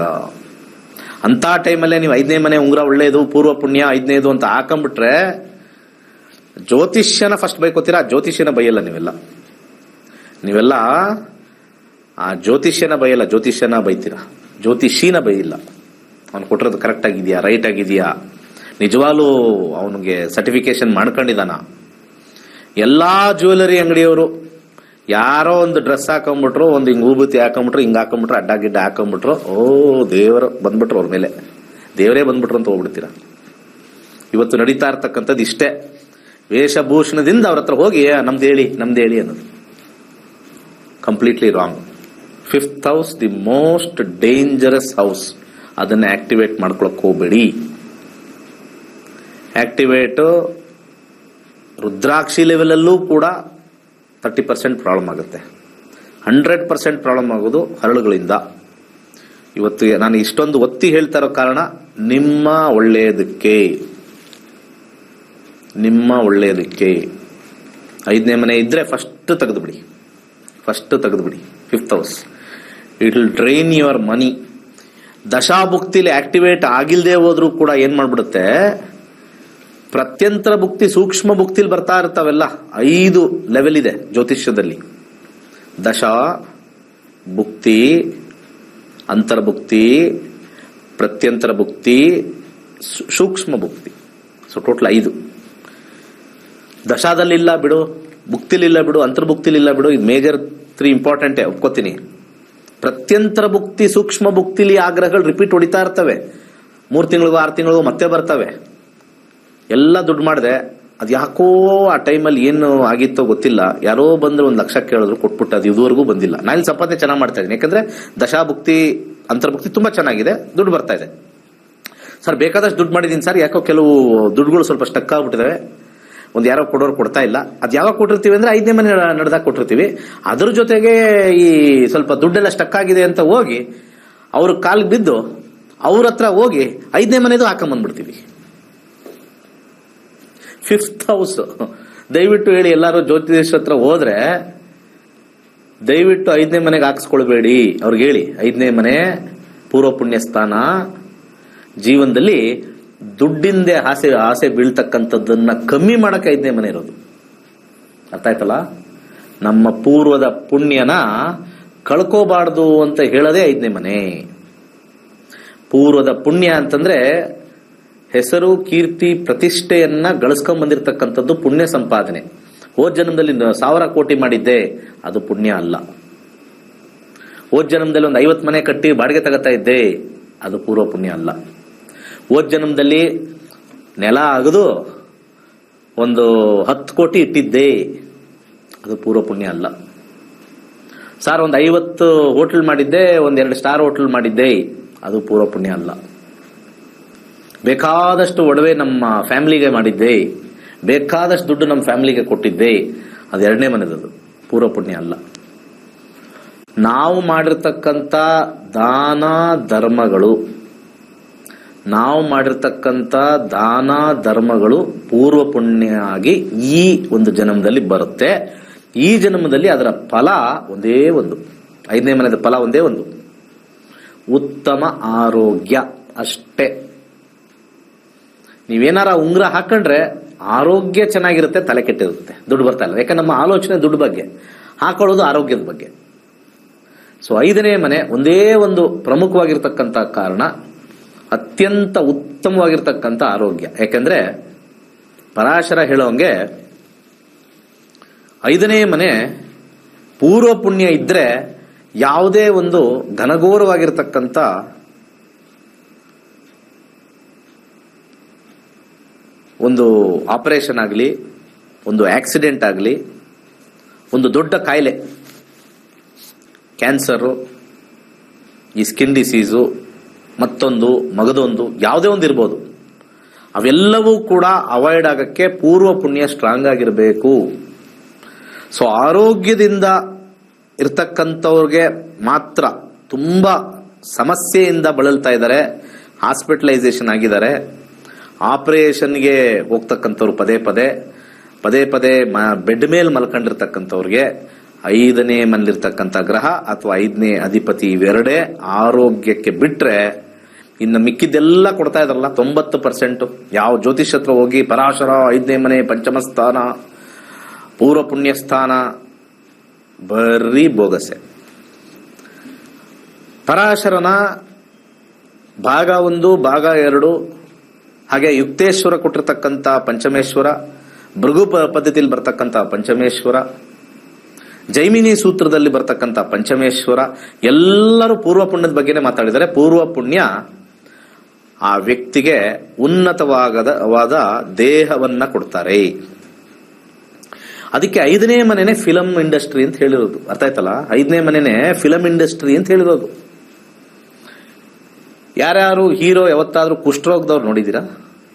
ಅಂತ ಟೈಮಲ್ಲೇ ನೀವು 5ನೇ ಮನೆ ಉಂಗುರ ಒಳ್ಳೇದು, ಪೂರ್ವ ಪುಣ್ಯ 5ನೇದು ಅಂತ ಹಾಕೊಂಡ್ಬಿಟ್ರೆ ಜ್ಯೋತಿಷ್ಯನ ಫಸ್ಟ್ ಬೈಕೋತೀರಾ, ಜ್ಯೋತಿಷ್ಯನ ಬೈಯಲ್ಲ ನೀವೆಲ್ಲ ಆ ಜ್ಯೋತಿಷ್ಯನ ಬೈಯಲ್ಲ, ಜ್ಯೋತಿಷ್ಯನ ಬೈತೀರಾ, ಜ್ಯೋತಿಷಿನ ಬೈಯಿಲ್ಲ. ಅವ್ನು ಕೊಟ್ಟಿರೋದು ಕರೆಕ್ಟ್ ಆಗಿದೆಯಾ, ರೈಟ್ ಆಗಿದೆಯಾ, ನಿಜವಾಗ್ಲೂ ಅವನಿಗೆ ಸರ್ಟಿಫಿಕೇಶನ್ ಮಾಡ್ಕೊಂಡಿದಾನ. ಎಲ್ಲಾ ಜ್ಯುವೆಲರಿ ಅಂಗಡಿಯವರು ಯಾರೋ ಒಂದು ಡ್ರೆಸ್ ಹಾಕೊಂಡ್ಬಿಟ್ರು, ಒಂದು ಹಿಂಗ್ ಹೂಬುತಿ ಹಾಕೊಂಡ್ಬಿಟ್ರು, ಹಿಂಗ್ ಹಾಕೊಂಡ್ಬಿಟ್ರು, ಅಡ್ಡ ಗಿಡ್ಡ ಹಾಕೊಂಡ್ಬಿಟ್ರು, ಓ ದೇವರು ಬಂದ್ಬಿಟ್ರು ಅವ್ರ ಮೇಲೆ, ದೇವರೇ ಬಂದ್ಬಿಟ್ರು ಅಂತ ಹೋಗ್ಬಿಡ್ತೀರಾ. ಇವತ್ತು ನಡೀತಾ ಇರ್ತಕ್ಕಂಥದ್ದು ಇಷ್ಟೇ, ವೇಷಭೂಷಣದಿಂದ ಅವ್ರ ಹತ್ರ ಹೋಗಿ ನಮ್ದು ಹೇಳಿ ಅನ್ನೋದು completely wrong. 5th house the most dangerous house. ಅದನ್ನ ಆಕ್ಟಿವೇಟ್ ಮಾಡ್ಕೊಳಕ್ ಹೋಗ್ಬೇಡಿ. ಆಕ್ಟಿವೇಟ್ ರುದ್ರಾಕ್ಷಿ ಲೆವೆಲ್ ಅಲ್ಲೂ ಕೂಡ 30% ಪ್ರಾಬ್ಲಮ್ ಆಗುತ್ತೆ. 100% ಪ್ರಾಬ್ಲಮ್ ಆಗೋದು ಹರಳುಗಳಿಂದ. ಇವತ್ತು ನಾನು ಇಷ್ಟೊಂದು ಒತ್ತಿ ಹೇಳ್ತಾ ಇರೋ ಕಾರಣ ನಿಮ್ಮ ಒಳ್ಳೆಯದಕ್ಕೆ. 5ನೇ ಮನೆ ಇದ್ರೆ ಫಸ್ಟ್ ತೆಗೆದುಬಿಡಿ. 5th house it will drain your money. ದಶಾಭುಕ್ತಿಲಿ ಆಕ್ಟಿವೇಟ್ ಆಗಿಲ್ದೇ ಹೋದ್ರೂ ಕೂಡ ಏನ್ ಮಾಡ್ಬಿಡುತ್ತೆ, ಪ್ರತ್ಯಂತರ ಭುಕ್ತಿ, ಸೂಕ್ಷ್ಮ ಭುಕ್ತಿಲಿ ಬರ್ತಾ ಇರ್ತಾವೆಲ್ಲ. 5 ಲೆವೆಲ್ ಇದೆ ಜ್ಯೋತಿಷ್ಯದಲ್ಲಿ: ದಶಾ ಭುಕ್ತಿ, ಅಂತರ್ಭುಕ್ತಿ, ಪ್ರತ್ಯಂತರ ಭುಕ್ತಿ, ಸೂಕ್ಷ್ಮ ಭುಕ್ತಿ. So total 5. ದಶಾದಲ್ಲಿಲ್ಲ ಬಿಡು, ಭುಕ್ತಿಲಿಲ್ಲ ಬಿಡು, ಅಂತರ್ಭುಕ್ತಿಲಿಲ್ಲ ಬಿಡು, ಇದು ಮೇಜರ್ 3 ಇಂಪಾರ್ಟೆಂಟೇ, ಒಪ್ಕೋತೀನಿ. ಪ್ರತ್ಯಂತರ ಭುಕ್ತಿ, ಸೂಕ್ಷ್ಮ ಭುಕ್ತಿಲಿ ಆಗ್ರಹಗಳು ರಿಪೀಟ್ ಹೊಡಿತಾ ಇರ್ತವೆ. 3 ತಿಂಗಳಿಗೂ 6 ತಿಂಗಳಿಗೂ ಮತ್ತೆ ಬರ್ತವೆ. ಎಲ್ಲ ದುಡ್ಡು ಮಾಡಿದೆ, ಅದು ಯಾಕೋ ಆ ಟೈಮಲ್ಲಿ ಏನು ಆಗಿತ್ತೋ ಗೊತ್ತಿಲ್ಲ, ಯಾರೋ ಬಂದ್ರೆ 1 ಲಕ್ಷ ಕೇಳಿದ್ರು ಕೊಟ್ಬಿಟ್ಟು ಅದು ಇದುವರೆಗೂ ಬಂದಿಲ್ಲ. ನಾನು ಸಂಪಾದನೆ ಚೆನ್ನಾಗಿ ಮಾಡ್ತಾ ಇದ್ದೀನಿ, ಯಾಕಂದ್ರೆ ದಶಾಭುಕ್ತಿ ಅಂತರ್ಭುಕ್ತಿ ತುಂಬಾ ಚೆನ್ನಾಗಿದೆ, ದುಡ್ಡು ಬರ್ತಾ ಇದೆ. ಸರ್ ಬೇಕಾದಷ್ಟು ದುಡ್ಡು ಮಾಡಿದೀನಿ ಸರ್, ಯಾಕೋ ಕೆಲವು ದುಡ್ಡುಗಳು ಸ್ವಲ್ಪ ಸ್ಟಕ್ ಆಗ್ಬಿಟ್ಟಿದಾವೆ, ಒಂದು ಯಾರೋ ಕೊಡೋರು ಕೊಡ್ತಾ ಇಲ್ಲ. ಅದು ಯಾವಾಗ ಕೊಟ್ಟಿರ್ತೀವಿ ಅಂದ್ರೆ 5ನೇ ಮನೆ ನಡೆದಾಗ ಕೊಟ್ಟಿರ್ತೀವಿ. ಅದ್ರ ಜೊತೆಗೆ ಈ ಸ್ವಲ್ಪ ದುಡ್ಡೆಲ್ಲ ಸ್ಟಕ್ ಆಗಿದೆ ಅಂತ ಹೋಗಿ ಅವ್ರ ಕಾಲಿಗೆ ಬಿದ್ದು ಅವ್ರ ಹತ್ರ ಹೋಗಿ 5ನೇ ಮನೆದು ಹಾಕೊಂಡ್ಬಂದ್ಬಿಡ್ತೀವಿ. 5th ಹೌಸ್ ದಯವಿಟ್ಟು ಹೇಳಿ, ಎಲ್ಲಾರು ಜ್ಯೋತಿಷ್ ಹತ್ರ ಹೋದ್ರೆ ದಯವಿಟ್ಟು 5ನೇ ಮನೆಗೆ ಹಾಕಿಸ್ಕೊಳ್ಬೇಡಿ. ಅವ್ರಿಗೆ ಹೇಳಿ, 5ನೇ ಮನೆ ಪೂರ್ವ ಪುಣ್ಯ ಸ್ಥಾನ. ಜೀವನದಲ್ಲಿ ದುಡ್ಡಿಂದೆ ಆಸೆ ಬೀಳ್ತಕ್ಕಂಥದ್ದನ್ನ ಕಮ್ಮಿ ಮಾಡಕ್ಕೆ 5ನೇ ಮನೆ ಇರೋದು. ಅರ್ಥ ಆಯ್ತಲ್ಲ? ನಮ್ಮ ಪೂರ್ವದ ಪುಣ್ಯನ ಕಳ್ಕೋಬಾರ್ದು ಅಂತ ಹೇಳೋದೇ 5ನೇ ಮನೆ. ಪೂರ್ವದ ಪುಣ್ಯ ಅಂತಂದ್ರೆ ಹೆಸರು, ಕೀರ್ತಿ, ಪ್ರತಿಷ್ಠೆಯನ್ನ ಗಳಿಸ್ಕೊಂಡ್ ಬಂದಿರತಕ್ಕಂಥದ್ದು ಪುಣ್ಯ ಸಂಪಾದನೆ. ಹೋದ ಜನ್ಮದಲ್ಲಿ 1000 ಕೋಟಿ ಮಾಡಿದ್ದೆ, ಅದು ಪುಣ್ಯ ಅಲ್ಲ. ಹೋದ ಜನ್ಮದಲ್ಲಿ ಒಂದು 50 ಮನೆ ಕಟ್ಟಿ ಬಾಡಿಗೆ ತಗೋತಾ ಇದ್ದೆ, ಅದು ಪೂರ್ವ ಪುಣ್ಯ ಅಲ್ಲ. ಹೋದ ಜನ್ಮದಲ್ಲಿ ನೆಲ ಅಗದು ಒಂದು 10 ಕೋಟಿ ಇಟ್ಟಿದ್ದೆ, ಅದು ಪೂರ್ವ ಪುಣ್ಯ ಅಲ್ಲ. ಸರ್ ಒಂದು 50 ಹೋಟೆಲ್ ಮಾಡಿದ್ದೆ, ಒಂದು 2 ಸ್ಟಾರ್ ಹೋಟೆಲ್ ಮಾಡಿದ್ದೆ, ಅದು ಪೂರ್ವ ಪುಣ್ಯ ಅಲ್ಲ. ಬೇಕಾದಷ್ಟು ಒಡವೆ ನಮ್ಮ ಫ್ಯಾಮಿಲಿಗೆ ಮಾಡಿದ್ದೆ, ಬೇಕಾದಷ್ಟು ದುಡ್ಡು ನಮ್ಮ ಫ್ಯಾಮಿಲಿಗೆ ಕೊಟ್ಟಿದ್ದೆ, ಅದು 2ನೇ ಮನೆದದು, ಪೂರ್ವ ಪುಣ್ಯ ಅಲ್ಲ. ನಾವು ಮಾಡಿರ್ತಕ್ಕಂಥ ದಾನ ಧರ್ಮಗಳು ಪೂರ್ವ ಪುಣ್ಯ ಆಗಿ ಈ ಒಂದು ಜನ್ಮದಲ್ಲಿ ಬರುತ್ತೆ. ಈ ಜನ್ಮದಲ್ಲಿ ಅದರ ಫಲ ಒಂದೇ ಒಂದು, 5ನೇ ಮನೆದ ಫಲ ಒಂದೇ ಒಂದು, ಉತ್ತಮ ಆರೋಗ್ಯ ಅಷ್ಟೇ. ನೀವೇನಾರ ಉಂಗುರ ಹಾಕೊಂಡ್ರೆ ಆರೋಗ್ಯ ಚೆನ್ನಾಗಿರುತ್ತೆ, ತಲೆ ಕೆಟ್ಟಿರುತ್ತೆ, ದುಡ್ಡು ಬರ್ತಾ ಇಲ್ಲ. ಯಾಕಂದ್ರೆ ನಮ್ಮ ಆಲೋಚನೆ ದುಡ್ಡು ಬಗ್ಗೆ, ಹಾಕೊಳ್ಳೋದು ಆರೋಗ್ಯದ ಬಗ್ಗೆ. ಸೊ 5ನೇ ಮನೆ ಒಂದೇ ಒಂದು ಪ್ರಮುಖವಾಗಿರ್ತಕ್ಕಂಥ ಕಾರಣ, ಅತ್ಯಂತ ಉತ್ತಮವಾಗಿರ್ತಕ್ಕಂಥ ಆರೋಗ್ಯ. ಯಾಕಂದ್ರೆ ಪರಾಶರ ಹೇಳೋಂಗೆ 5ನೇ ಮನೆ ಪೂರ್ವ ಪುಣ್ಯ ಇದ್ರೆ ಯಾವುದೇ ಒಂದು ಘನಘೋರವಾಗಿರ್ತಕ್ಕಂಥ ಒಂದು ಆಪರೇಷನ್ ಆಗಲಿ, ಒಂದು ಆಕ್ಸಿಡೆಂಟ್ ಆಗಲಿ, ಒಂದು ದೊಡ್ಡ ಕಾಯಿಲೆ, ಕ್ಯಾನ್ಸರು, ಈ ಸ್ಕಿನ್ ಡಿಸೀಸು, ಮತ್ತೊಂದು ಮಗದೊಂದು ಯಾವುದೇ ಒಂದು ಇರ್ಬೋದು, ಅವೆಲ್ಲವೂ ಕೂಡ ಅವಾಯ್ಡ್ ಆಗಕ್ಕೆ ಪೂರ್ವ ಪುಣ್ಯ ಸ್ಟ್ರಾಂಗ್ ಆಗಿರಬೇಕು. ಸೊ ಆರೋಗ್ಯದಿಂದ ಇರ್ತಕ್ಕಂಥವ್ರಿಗೆ ಮಾತ್ರ ತುಂಬಾ ಸಮಸ್ಯೆಯಿಂದ ಬಳಲ್ತಾ ಇದ್ದಾರೆ, ಹಾಸ್ಪಿಟಲೈಸೇಷನ್ ಆಗಿದ್ದಾರೆ, ಆಪರೇಷನ್ಗೆ ಹೋಗ್ತಕ್ಕಂಥವ್ರು ಪದೇ ಪದೇ ಬೆಡ್ ಮೇಲೆ ಮಲ್ಕೊಂಡಿರ್ತಕ್ಕಂಥವ್ರಿಗೆ 5ನೇ ಮನೇಲಿರ್ತಕ್ಕಂಥ ಗ್ರಹ ಅಥವಾ 5ನೇ ಅಧಿಪತಿ ಇವೆರಡೇ ಆರೋಗ್ಯಕ್ಕೆ ಬಿಟ್ರೆ ಇನ್ನು ಮಿಕ್ಕಿದ್ದೆಲ್ಲ ಕೊಡ್ತಾ ಇದಾರಲ್ಲ 90%. ಯಾವ ಜ್ಯೋತಿಷ್ ಹತ್ರ ಹೋಗಿ ಪರಾಶರ 5ನೇ ಮನೆ ಪಂಚಮ ಸ್ಥಾನ, ಪೂರ್ವ ಪುಣ್ಯ ಸ್ಥಾನ, ಬರೀ ಬೋಗಸೆ. ಪರಾಶರನ ಭಾಗ 1, ಭಾಗ 2, ಹಾಗೆ ಯುಕ್ತೇಶ್ವರ ಕೊಟ್ಟಿರ್ತಕ್ಕಂಥ ಪಂಚಮೇಶ್ವರ, ಭೃಗು ಪದ್ಧತಿಯಲ್ಲಿ ಬರ್ತಕ್ಕಂಥ ಪಂಚಮೇಶ್ವರ, ಜೈಮಿನಿ ಸೂತ್ರದಲ್ಲಿ ಬರ್ತಕ್ಕಂಥ ಪಂಚಮೇಶ್ವರ, ಎಲ್ಲರೂ ಪೂರ್ವ ಪುಣ್ಯದ ಬಗ್ಗೆನೇ ಮಾತಾಡಿದ್ದಾರೆ. ಪೂರ್ವ ಪುಣ್ಯ ಆ ವ್ಯಕ್ತಿಗೆ ಉನ್ನತವಾದ ದೇಹವನ್ನ ಕೊಡ್ತಾರೆ. ಅದಕ್ಕೆ 5ನೇ ಮನೆನೇ ಫಿಲಂ ಇಂಡಸ್ಟ್ರಿ ಅಂತ ಹೇಳಿರೋದು. ಅರ್ಥ ಆಯ್ತಲ್ಲ? 5ನೇ ಮನೆನೇ ಫಿಲಂ ಇಂಡಸ್ಟ್ರಿ ಅಂತ ಹೇಳಿರೋದು. ಯಾರ್ಯಾರು ಹೀರೋ ಯಾವತ್ತಾದ್ರೂ ಕುಷ್ಠರೋಗದವ್ರು ನೋಡಿದೀರಾ?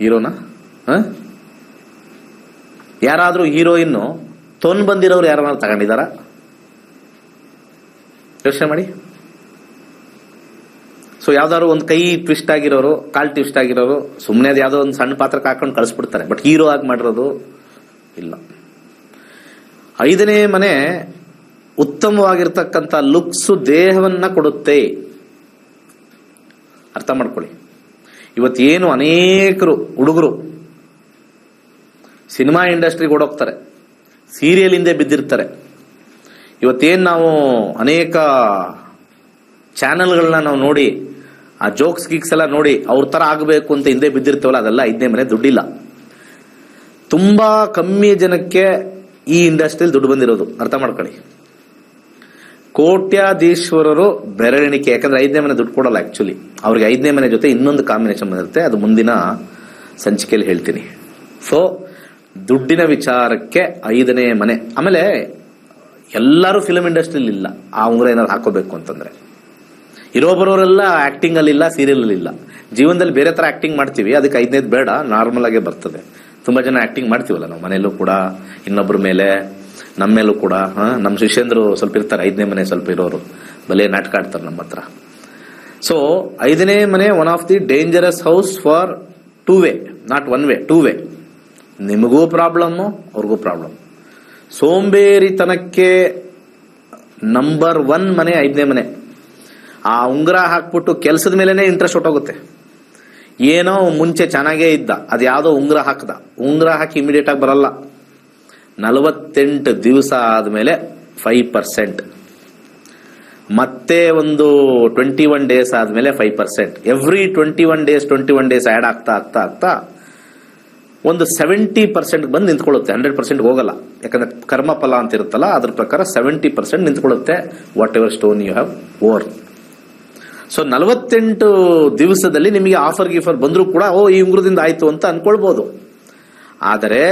ಹೀರೋನ ಯಾರಾದ್ರೂ ಹೀರೋಯಿನ್ ಬಂದಿರೋರು ಯಾರನ್ನ ತಗೊಂಡಿದಾರ? ಯೋಚನೆ ಮಾಡಿ. ಸೊ ಯಾವ್ದಾದ್ರು ಒಂದು ಕೈ ಟ್ವಿಸ್ಟ್ ಆಗಿರೋರು, ಕಾಲ್ ಟ್ವಿಸ್ಟ್ ಆಗಿರೋರು ಸುಮ್ಮನೆ ಅದು ಯಾವ್ದೋ ಒಂದು ಸಣ್ಣ ಪಾತ್ರಕ್ಕೆ ಹಾಕೊಂಡು ಕಳಿಸ್ಬಿಡ್ತಾರೆ. ಬಟ್ ಹೀರೋ ಆಗಿ ಮಾಡಿರೋದು ಇಲ್ಲ. 5ನೇ ಮನೆ ಉತ್ತಮವಾಗಿರ್ತಕ್ಕಂಥ ಲುಕ್ಸ್ ದೇಹವನ್ನ ಕೊಡುತ್ತೆ. ಅರ್ಥ ಮಾಡ್ಕೊಳ್ಳಿ. ಇವತ್ತೇನು ಅನೇಕರು ಹುಡುಗರು ಸಿನಿಮಾ ಇಂಡಸ್ಟ್ರಿಗೆ ಓಡೋಗ್ತಾರೆ, ಸೀರಿಯಲ್ ಹಿಂದೆ ಬಿದ್ದಿರ್ತಾರೆ. ಇವತ್ತೇನು ನಾವು ಅನೇಕ ಚಾನೆಲ್ಗಳನ್ನ ನಾವು ನೋಡಿ, ಆ ಜೋಕ್ಸ್ ಗೀಕ್ಸ್ ಎಲ್ಲ ನೋಡಿ ಅವ್ರ ತರ ಆಗಬೇಕು ಅಂತ ಹಿಂದೆ ಬಿದ್ದಿರ್ತೇವಲ್ಲ, ಅದೆಲ್ಲ 5ನೇ ಮನೆ. ದುಡ್ಡಿಲ್ಲ. ತುಂಬಾ ಕಮ್ಮಿ ಜನಕ್ಕೆ ಈ ಇಂಡಸ್ಟ್ರಿಯಲ್ಲಿ ದುಡ್ಡು ಬಂದಿರೋದು. ಅರ್ಥ ಮಾಡ್ಕೊಳ್ಳಿ. ಕೋಟ್ಯಾಧೀಶ್ವರರು ಬೆರಳೆಣಿಕೆ. ಯಾಕಂದ್ರೆ 5ನೇ ಮನೆ ದುಡ್ಡು ಕೊಡಲ್ಲ ಆಕ್ಚುಲಿ. ಅವ್ರಿಗೆ 5ನೇ ಮನೆ ಜೊತೆ ಇನ್ನೊಂದು ಕಾಂಬಿನೇಷನ್ ಬಂದಿರುತ್ತೆ, ಅದು ಮುಂದಿನ ಸಂಚಿಕೆಯಲ್ಲಿ ಹೇಳ್ತೀನಿ. ಸೊ ದುಡ್ಡಿನ ವಿಚಾರಕ್ಕೆ 5ನೇ ಮನೆ. ಆಮೇಲೆ ಎಲ್ಲರೂ ಫಿಲಂ ಇಂಡಸ್ಟ್ರಿಲಿ ಇಲ್ಲ. ಆ ಉಂಗುರ ಏನಾದ್ರು ಹಾಕೋಬೇಕು ಅಂತಂದ್ರೆ ಇರೋಬರೋರೆಲ್ಲ ಆಕ್ಟಿಂಗ್ ಅಲ್ಲಿ ಇಲ್ಲ, ಸೀರಿಯಲ್ ಅಲ್ಲಿ ಇಲ್ಲ. ಜೀವನದಲ್ಲಿ ಬೇರೆ ತರ ಆಕ್ಟಿಂಗ್ ಮಾಡ್ತೀವಿ, ಅದಕ್ಕೆ 5ನೇದು ಬೇಡ, ನಾರ್ಮಲ್ ಆಗೇ ಬರ್ತದೆ. ತುಂಬಾ ಜನ ಆಕ್ಟಿಂಗ್ ಮಾಡ್ತೀವಲ್ಲ ನಾವು ಮನೆಯಲ್ಲೂ ಕೂಡ, ಇನ್ನೊಬ್ಬರ ಮೇಲೆ, ನಮ್ಮ ಮೇಲೂ ಕೂಡ. ನಮ್ಮ ಶಿಷ್ಯಂದ್ರು ಸ್ವಲ್ಪ ಇರ್ತಾರೆ 5ನೇ ಮನೆ ಸ್ವಲ್ಪ ಇರೋರು, ಬಲೆ ನಾಟಕ ಆಡ್ತಾರೆ ನಮ್ಮ ಹತ್ರ. ಸೊ 5ನೇ ಮನೆ one of the dangerous house for 2 way, not 1 way, 2 way. ನಿಮಗೂ ಪ್ರಾಬ್ಲಮ್ಮು, ಅವ್ರಿಗೂ ಪ್ರಾಬ್ಲಮ್. ಸೋಂಬೇರಿತನಕ್ಕೆ ನಂಬರ್ 1 ಮನೆ 5ನೇ ಮನೆ. ಆ ಉಂಗುರ ಹಾಕ್ಬಿಟ್ಟು ಕೆಲಸದ ಮೇಲೆನೆ ಇಂಟ್ರೆಸ್ಟ್ ಹೊಟ್ಟೋಗುತ್ತೆ. ಏನೋ ಮುಂಚೆ ಚೆನ್ನಾಗೇ ಇದ್ದ, ಅದು ಯಾವುದೋ ಉಂಗುರ ಹಾಕಿ ಇಮಿಡಿಯೇಟ್ ಆಗಿ ಬರಲ್ಲ. 48 ದಿವಸ ಆದ್ಮೇಲೆ 5%, ಮತ್ತೆ ಒಂದು 21 ಡೇಸ್ ಆದ್ಮೇಲೆ 5%. ಎವ್ರಿ 21 ಡೇಸ್ ಆಡ್ ಆಗ್ತಾ ಒಂದು 70% ಬಂದು ನಿಂತ್ಕೊಳ್ಳುತ್ತೆ. 100% ಹೋಗಲ್ಲ. ಯಾಕಂದ್ರೆ ಕರ್ಮಫಲ ಅಂತ ಇರುತ್ತಲ್ಲ, ಅದ್ರ ಪ್ರಕಾರ 70% ನಿಂತ್ಕೊಳ್ಳುತ್ತೆ. What ever stone you have over. So 48 ದಿವಸದಲ್ಲಿ ನಿಮಗೆ ಆಫರ್ ಗೀಫರ್ ಬಂದರೂ ಕೂಡ ಈ ಉಂಗುರದಿಂದ ಆಯ್ತು ಅಂತ ಅನ್ಕೊಳ್ಬಹುದು. ಆದರೆ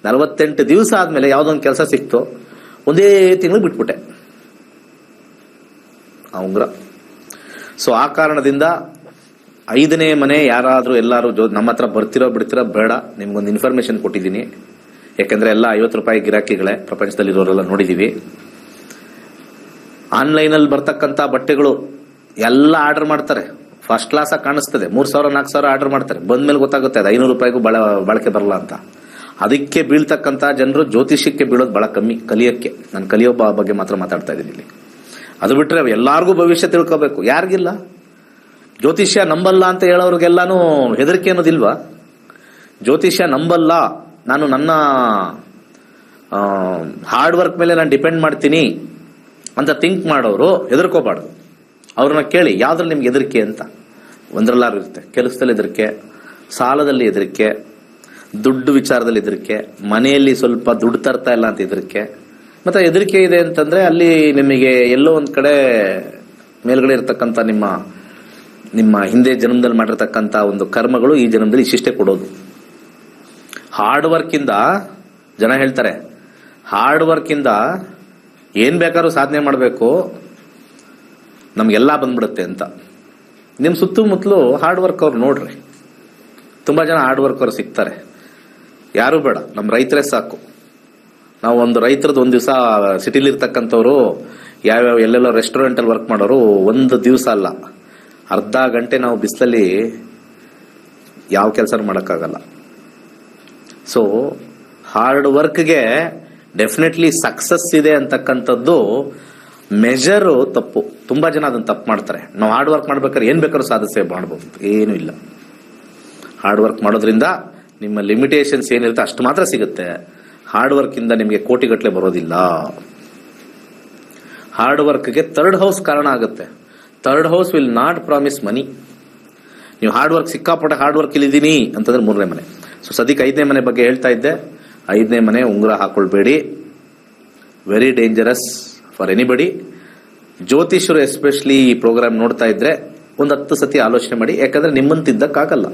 48 ದಿವಸ ಆದ್ಮೇಲೆ ಯಾವ್ದೊಂದು ಕೆಲಸ ಸಿಕ್ತು, ಒಂದೇ ತಿಂಗಳು ಬಿಟ್ಬಿಟ್ಟೆ ಆ ಉಂಗುರ. ಸೊ ಆ ಕಾರಣದಿಂದ 5ನೇ ಮನೆ ಯಾರಾದ್ರೂ ಎಲ್ಲಾರು ನಮ್ಮ ಹತ್ರ ಬರ್ತಿರೋ ಬಿಡ್ತಿರೋ ಬೇಡ, ನಿಮ್ಗೊಂದು ಇನ್ಫಾರ್ಮೇಶನ್ ಕೊಟ್ಟಿದ್ದೀನಿ. ಯಾಕಂದ್ರೆ ಎಲ್ಲ 50 ರೂಪಾಯಿ ಗಿರಾಕಿಗಳೇ ಪ್ರಪಂಚದಲ್ಲಿ ಇರೋರೆಲ್ಲ ನೋಡಿದೀವಿ. ಆನ್ಲೈನ್ ಅಲ್ಲಿ ಬರ್ತಕ್ಕಂತ ಬಟ್ಟೆಗಳು ಎಲ್ಲ ಆರ್ಡರ್ ಮಾಡ್ತಾರೆ, ಫಸ್ಟ್ ಕ್ಲಾಸ್ ಆಗಿ ಕಾಣಿಸ್ತದೆ. 3,000 4,000 ಆರ್ಡರ್ ಮಾಡ್ತಾರೆ, ಬಂದ್ಮೇಲೆ ಗೊತ್ತಾಗುತ್ತೆ ಅದು 500 ರೂಪಾಯಿಗೂ ಬಳಕೆ ಬರಲ್ಲ ಅಂತ. ಅದಕ್ಕೆ ಬೀಳ್ತಕ್ಕಂತ ಜನರು ಜ್ಯೋತಿಷ್ಯಕ್ಕೆ ಬೀಳೋದು ಬಹಳ ಕಮ್ಮಿ. ಕಲಿಯಕ್ಕೆ, ನಾನು ಕಲಿಯೋ ಬಗ್ಗೆ ಮಾತ್ರ ಮಾತಾಡ್ತಾ ಇದ್ದೀನಿ ಇಲ್ಲಿ. ಅದು ಬಿಟ್ರೆ ಎಲ್ಲಾರ್ಗೂ ಭವಿಷ್ಯ ತಿಳ್ಕೋಬೇಕು, ಯಾರಿಗಿಲ್ಲ. ಜ್ಯೋತಿಷ್ಯ ನಂಬಲ್ಲ ಅಂತ ಹೇಳೋರ್ಗೆಲ್ಲಾನು ಹೆದರಿಕೆ ಅನ್ನೋದಿಲ್ವಾ? ಜ್ಯೋತಿಷ್ಯ ನಂಬಲ್ಲ ನಾನು ನನ್ನ ಹಾರ್ಡ್ ವರ್ಕ್ ಮೇಲೆ ನಾನು ಡಿಪೆಂಡ್ ಮಾಡ್ತೀನಿ ಅಂತ ಥಿಂಕ್ ಮಾಡೋರು ಹೆದರ್ಕೋಬಾರ್ದು. ಅವ್ರನ್ನ ಕೇಳಿ ಯಾವ್ದ್ರಲ್ಲಿ ನಿಮ್ಗೆ ಹೆದರಿಕೆ ಅಂತ. ಒಂದ್ರಲ್ಲಾರು ಇರುತ್ತೆ. ಕೆಲಸದಲ್ಲಿ ಹೆದರಿಕೆ, ಸಾಲದಲ್ಲಿ ಹೆದರಿಕೆ, ದುಡ್ಡು ವಿಚಾರದಲ್ಲಿ ಹೆದರಿಕೆ, ಮನೆಯಲ್ಲಿ ಸ್ವಲ್ಪ ದುಡ್ಡು ತರ್ತಾ ಇಲ್ಲ ಅಂತ ಹೆದರಿಕೆ. ಮತ್ತೆ ಹೆದರಿಕೆ ಇದೆ ಅಂತಂದ್ರೆ ಅಲ್ಲಿ ನಿಮಗೆ ಎಲ್ಲೋ ಒಂದ್ ಕಡೆ ಮೇಲ್ಗಡೆ ಇರ್ತಕ್ಕಂಥ ನಿಮ್ಮ ಹಿಂದೆ ಜನ್ಮದಲ್ಲಿ ಮಾಡಿರ್ತಕ್ಕಂಥ ಒಂದು ಕರ್ಮಗಳು ಈ ಜನ್ಮದಲ್ಲಿ ಇಷ್ಟಿಷ್ಟೇ ಕೊಡೋದು. ಹಾರ್ಡ್ ವರ್ಕ್ ಇಂದ ಜನ ಹೇಳ್ತಾರೆ, ಹಾರ್ಡ್ ವರ್ಕ್ ಇಂದ ಏನ್ ಬೇಕಾದ್ರೂ ಸಾಧನೆ ಮಾಡಬೇಕು, ನಮ್ಗೆಲ್ಲಾ ಬಂದ್ಬಿಡುತ್ತೆ ಅಂತ. ನಿಮ್ ಸುತ್ತಮುತ್ತಲು ಹಾರ್ಡ್ ವರ್ಕ್ ಅವ್ರು ನೋಡ್ರಿ, ತುಂಬಾ ಜನ ಹಾರ್ಡ್ ವರ್ಕ್ ಅವ್ರು ಸಿಗ್ತಾರೆ. ಯಾರು ಬೇಡ, ನಮ್ಮ ರೈತರೇ ಸಾಕು. ನಾವು ಒಂದು ರೈತರದ್ದು ಒಂದ್ ದಿವಸ ಸಿಟಿಲಿ ಇರ್ತಕ್ಕಂಥವ್ರು ಯಾವ್ಯಾವ ಎಲ್ಲೆಲ್ಲೋ ರೆಸ್ಟೋರೆಂಟ್ ಅಲ್ಲಿ ವರ್ಕ್ ಮಾಡೋರು ಒಂದು ದಿವಸ ಅಲ್ಲ, ಅರ್ಧ ಗಂಟೆ ನಾವು ಬಿಸಿಲಲ್ಲಿ ಯಾವ ಕೆಲಸ ಮಾಡೋಕ್ಕಾಗಲ್ಲ. ಸೊ ಹಾರ್ಡ್ ವರ್ಕ್ಗೆ ಡೆಫಿನೆಟ್ಲಿ ಸಕ್ಸಸ್ ಇದೆ ಅಂತಕ್ಕಂಥದ್ದು ಮೆಜರು ತಪ್ಪು. ತುಂಬಾ ಜನ ಅದನ್ನ ತಪ್ಪು ಮಾಡ್ತಾರೆ. ನಾವು ಹಾರ್ಡ್ ವರ್ಕ್ ಮಾಡ್ಬೇಕಾದ್ರೆ ಏನ್ ಬೇಕಾದ್ರೂ ಸಾಧಿಸೇ ಮಾಡಬಹುದು, ಏನೂ ಇಲ್ಲ. ಹಾರ್ಡ್ ವರ್ಕ್ ಮಾಡೋದ್ರಿಂದ ನಿಮ್ಮ ಲಿಮಿಟೇಷನ್ಸ್ ಏನಿರುತ್ತೆ ಅಷ್ಟು ಮಾತ್ರ ಸಿಗುತ್ತೆ. ಹಾರ್ಡ್ ವರ್ಕ್ ಇಂದ ನಿಮಗೆ ಕೋಟಿಗಟ್ಟಲೆ ಬರೋದಿಲ್ಲ. ಹಾರ್ಡ್ ವರ್ಕ್ಗೆ ಥರ್ಡ್ ಹೌಸ್ ಕಾರಣ ಆಗುತ್ತೆ. Third house will not promise money. ನೀವು ಹಾರ್ಡ್ ವರ್ಕ್ ಸಿಕ್ಕಾಪಟ್ಟೆ ಹಾರ್ಡ್ ವರ್ಕ್ ಇಲ್ಲಿದ್ದೀನಿ ಅಂತಂದ್ರೆ 3ನೇ ಮನೆ. ಸೊ ಸದ್ಯಕ್ಕೆ 5ನೇ ಮನೆ ಬಗ್ಗೆ ಹೇಳ್ತಾ ಇದ್ದೆ. 5ನೇ ಮನೆ ಉಂಗುರ ಹಾಕೊಳ್ಬೇಡಿ, ವೆರಿ ಡೇಂಜರಸ್ ಫಾರ್ ಎನಿಬಡಿ. ಜ್ಯೋತಿಷರು ಎಸ್ಪೆಷಲಿ ಈ ಪ್ರೋಗ್ರಾಮ್ ನೋಡ್ತಾ ಇದ್ರೆ ಒಂದು 10 ಸತಿ ಆಲೋಚನೆ ಮಾಡಿ. ಯಾಕಂದ್ರೆ ನಿಮ್ಮಂತ ಇದ್ದಕ್ಕಾಗಲ್ಲ.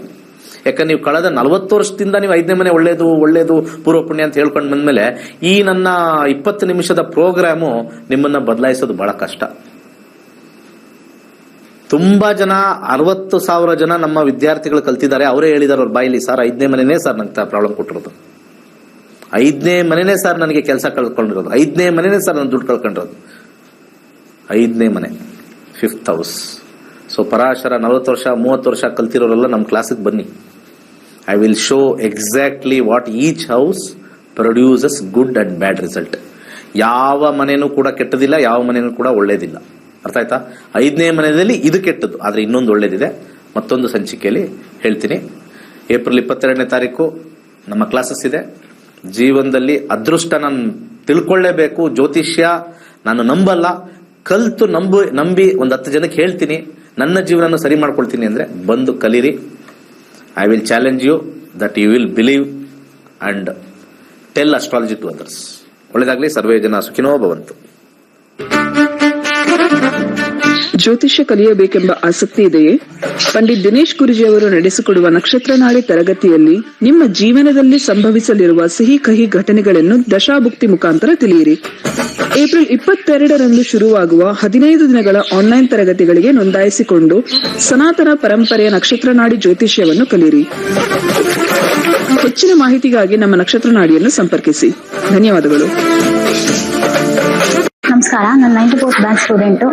ಯಾಕಂದ್ರೆ ನೀವು ಕಳೆದ 40 ವರ್ಷದಿಂದ ನೀವು 5ನೇ ಮನೆ ಒಳ್ಳೇದು ಪೂರ್ವ ಪುಣ್ಯ ಅಂತ ಹೇಳ್ಕೊಂಡು ಬಂದ್ಮೇಲೆ ಈ ನನ್ನ 20 ನಿಮಿಷದ ಪ್ರೋಗ್ರಾಮು ನಿಮ್ಮನ್ನ ಬದಲಾಯಿಸೋದು ಬಹಳ ಕಷ್ಟ. ತುಂಬಾ ಜನ 60,000 ಜನ ನಮ್ಮ ವಿದ್ಯಾರ್ಥಿಗಳು ಕಲ್ತಿದ್ದಾರೆ. ಅವರೇ ಹೇಳಿದಾರೆ ಅವ್ರ ಬಾಯಿಲಿ, ಸರ್ 5ನೇ ಮನೆನೇ ಸರ್ ನಂಗೆ ಪ್ರಾಬ್ಲಮ್ ಕೊಟ್ಟಿರೋದು, 5ನೇ ಮನೆನೇ ಸರ್ ನನಗೆ ಕೆಲಸ ಕಳ್ಕೊಂಡಿರೋದು, 5ನೇ ಮನೆನೇ ಸರ್ ನಾನು ದುಡ್ಡು ಕಳ್ಕೊಂಡಿರೋದು. 5ನೇ ಮನೆ 5th ಹೌಸ್. ಸೊ ಪರಾಶರ 40 ವರ್ಷ 30 ವರ್ಷ ಕಲ್ತಿರೋರೆಲ್ಲ ನಮ್ಮ ಕ್ಲಾಸಿಗೆ ಬನ್ನಿ. I will show exactly what each house produces good and bad result. ಯಾವ ಮನೆನೂ ಕೂಡ ಕೆಟ್ಟದಿಲ್ಲ, ಯಾವ ಮನೆನೂ ಕೂಡ ಒಳ್ಳೇದಿಲ್ಲ. ಅರ್ಥ ಆಯ್ತಾ? 5ನೇ ಮನೆಯಲ್ಲಿ ಇದು ಕೆಟ್ಟದ್ದು, ಆದ್ರೆ ಇನ್ನೊಂದು ಒಳ್ಳೇದಿದೆ. ಮತ್ತೊಂದು ಸಂಚಿಕೆಯಲ್ಲಿ ಹೇಳ್ತೀನಿ. ಏಪ್ರಿಲ್ 22ನೇ ತಾರೀಕು ನಮ್ಮ ಕ್ಲಾಸಸ್ ಇದೆ. ಜೀವನದಲ್ಲಿ ಅದೃಷ್ಟ ನಾನು ತಿಳ್ಕೊಳ್ಳೇಬೇಕು. ಜ್ಯೋತಿಷ್ಯ ನಾನು ನಂಬಲ್ಲ, ಕಲ್ತು ನಂಬಿ ಒಂದು 10 ಜನಕ್ಕೆ ಹೇಳ್ತೀನಿ, ನನ್ನ ಜೀವನ ಸರಿ ಮಾಡ್ಕೊಳ್ತೀನಿ ಅಂದ್ರೆ ಬಂದು ಕಲೀರಿ. I will challenge you that you will believe and tell astrology to others. ಒಳ್ಳೆದಾಗ್ಲಿ. ಸರ್ವೇ ಜನ ಸುಖಿನೋ ಭವಂತು. ಜ್ಯೋತಿಷ್ಯ ಕಲಿಯಬೇಕೆಂಬ ಆಸಕ್ತಿ ಇದೆಯೇ? ಪಂಡಿತ್ ದಿನೇಶ್ ಗುರುಜಿ ಅವರು ನಡೆಸಿಕೊಡುವ ನಕ್ಷತ್ರ ನಾಡಿ ತರಗತಿಯಲ್ಲಿ ನಿಮ್ಮ ಜೀವನದಲ್ಲಿ ಸಂಭವಿಸಲಿರುವ ಸಿಹಿ ಕಹಿ ಘಟನೆಗಳನ್ನು ದಶಾಭುಕ್ತಿ ಮುಖಾಂತರ ತಿಳಿಯಿರಿ. ಏಪ್ರಿಲ್ 22ರಂದು ಶುರುವಾಗುವ 15 ದಿನಗಳ ಆನ್ಲೈನ್ ತರಗತಿಗಳಿಗೆ ನೋಂದಾಯಿಸಿಕೊಂಡು ಸನಾತನ ಪರಂಪರೆಯ ನಕ್ಷತ್ರ ನಾಡಿ ಜ್ಯೋತಿಷ್ಯವನ್ನು ಕಲಿಯಿರಿ. ಹೆಚ್ಚಿನ ಮಾಹಿತಿಗಾಗಿ ನಮ್ಮ ನಕ್ಷತ್ರ ನಾಡಿಯನ್ನು ಸಂಪರ್ಕಿಸಿ. ಧನ್ಯವಾದಗಳು. ನಮಸ್ಕಾರ, ನಾನು 94th ಬ್ಯಾಚ್ ಸ್ಟೂಡೆಂಟು.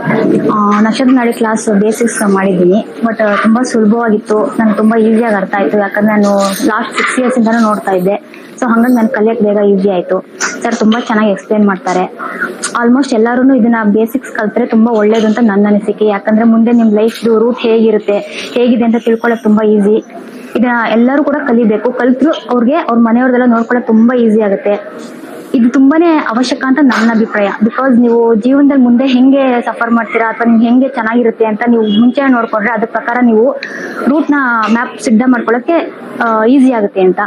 ನಕ್ಷತ್ರ ನಾಡಿ ಕ್ಲಾಸ್ ಬೇಸಿಕ್ಸ್ ಮಾಡಿದ್ದೀನಿ. ಬಟ್ ತುಂಬಾ ಸುಲಭವಾಗಿತ್ತು, ನನಗೆ ತುಂಬಾ ಈಸಿಯಾಗಿ ಅರ್ಥ ಆಯ್ತು. ಯಾಕಂದ್ರೆ ನಾನು ಲಾಸ್ಟ್ 6 years ಇಂದಾನು ನೋಡ್ತಾ ಇದ್ದೆ. ಸೊ ಹಂಗಾಗಿ ನಾನು ಕಲಿಯಕ್ಕೆ ಬೇಗ ಈಸಿ ಆಯ್ತು. ಸರ್ ತುಂಬಾ ಚೆನ್ನಾಗಿ ಎಕ್ಸ್ಪ್ಲೇನ್ ಮಾಡ್ತಾರೆ. ಆಲ್ಮೋಸ್ಟ್ ಎಲ್ಲರೂ ಇದನ್ನ ಬೇಸಿಕ್ಸ್ ಕಲ್ತ್ರೆ ತುಂಬಾ ಒಳ್ಳೇದು ಅಂತ ನನ್ನ ಅನಿಸಿಕೆ. ಯಾಕಂದ್ರೆ ಮುಂದೆ ನಿಮ್ ಲೈಫ್ ರೂಟ್ ಹೇಗಿದೆ ಅಂತ ತಿಳ್ಕೊಳ್ಳೋಕೆ ತುಂಬಾ ಈಸಿ. ಇದನ್ನ ಎಲ್ಲರೂ ಕೂಡ ಕಲಿಬೇಕು. ಕಲ್ತ್ರು ಅವ್ರಿಗೆ ಅವ್ರ ಮನೆಯವ್ರದೆಲ್ಲ ನೋಡ್ಕೊಳ್ಳೋಕೆ ತುಂಬಾ ಈಸಿ ಆಗುತ್ತೆ. ಇದು ತುಂಬಾನೇ ಅವಶ್ಯಕ ಅಂತ ನನ್ನ ಅಭಿಪ್ರಾಯ. ಬಿಕಾಸ್ ನೀವು ಜೀವನದಲ್ಲಿ ಮುಂದೆ ಹೆಂಗೆ ಸಫರ್ ಮಾಡ್ತೀರಾ ಅಥವಾ ನಿಮ್ಗೆ ಹೆಂಗೆ ಚೆನ್ನಾಗಿರುತ್ತೆ ಅಂತ ನೀವು ಮುಂಚೆ ನೋಡ್ಕೊಂಡ್ರೆ ಅದ್ರ ಪ್ರಕಾರ ನೀವು ರೂಟ್ ನ ಮ್ಯಾಪ್ ಸಿದ್ಧ ಮಾಡ್ಕೊಳ್ಳೋಕೆ ಈಸಿ ಆಗುತ್ತೆ ಅಂತ.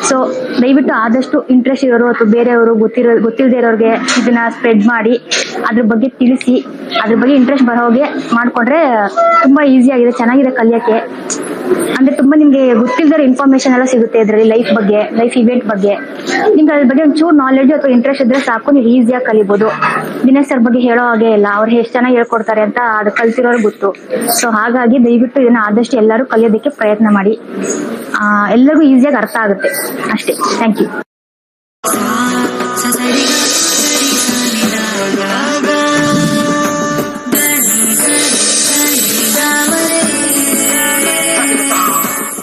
ಸೊ ದಯವಿಟ್ಟು ಆದಷ್ಟು ಇಂಟ್ರೆಸ್ಟ್ ಇರೋರು ಅಥವಾ ಬೇರೆಯವರು ಗೊತ್ತಿಲ್ಲದೆ ಇರೋರಿಗೆ ಇದನ್ನ ಸ್ಪ್ರೆಡ್ ಮಾಡಿ ಅದ್ರ ಬಗ್ಗೆ ತಿಳಿಸಿ, ಅದ್ರ ಬಗ್ಗೆ ಇಂಟ್ರೆಸ್ಟ್ ಬರೋಗೆ ಮಾಡ್ಕೊಂಡ್ರೆ ತುಂಬಾ ಈಸಿ ಆಗಿದೆ, ಚೆನ್ನಾಗಿದೆ ಕಲಿಯಕ್ಕೆ. ಅಂದ್ರೆ ತುಂಬಾ ನಿಮ್ಗೆ ಗೊತ್ತಿಲ್ಲದ ಇನ್ಫಾರ್ಮೇಶನ್ ಎಲ್ಲ ಸಿಗುತ್ತೆ ಇದರಲ್ಲಿ. ಲೈಫ್ ಇವೆಂಟ್ ಬಗ್ಗೆ ನಿಮ್ಗೆ ಅದ್ರ ಬಗ್ಗೆ ಒಂಚೂರು ನಾಲೆಡ್ಜ್ ಅಥವಾ ಇಂಟ್ರೆಸ್ಟ್ ಇದ್ರೆ ಸಾಕು, ನೀವು ಈಸಿಯಾಗಿ ಕಲಿಬಹುದು. ದಿನೇಶ್ ಸರ್ ಬಗ್ಗೆ ಹೇಳೋ ಹಾಗೆ ಇಲ್ಲ, ಅವ್ರು ಎಷ್ಟು ಚೆನ್ನಾಗಿ ಹೇಳ್ಕೊಡ್ತಾರೆ ಅಂತ ಅದು ಕಲ್ತಿರೋರು ಗೊತ್ತು. ಸೊ ಹಾಗಾಗಿ ದಯವಿಟ್ಟು ಇದನ್ನ ಆದಷ್ಟು ಎಲ್ಲರೂ ಕಲಿಯೋದಕ್ಕೆ ಪ್ರಯತ್ನ ಮಾಡಿ. ಎಲ್ಲರಿಗೂ ಈಸಿಯಾಗಿ ಅರ್ಥ ಆಗುತ್ತೆ ಅಷ್ಟೇ. Thank you.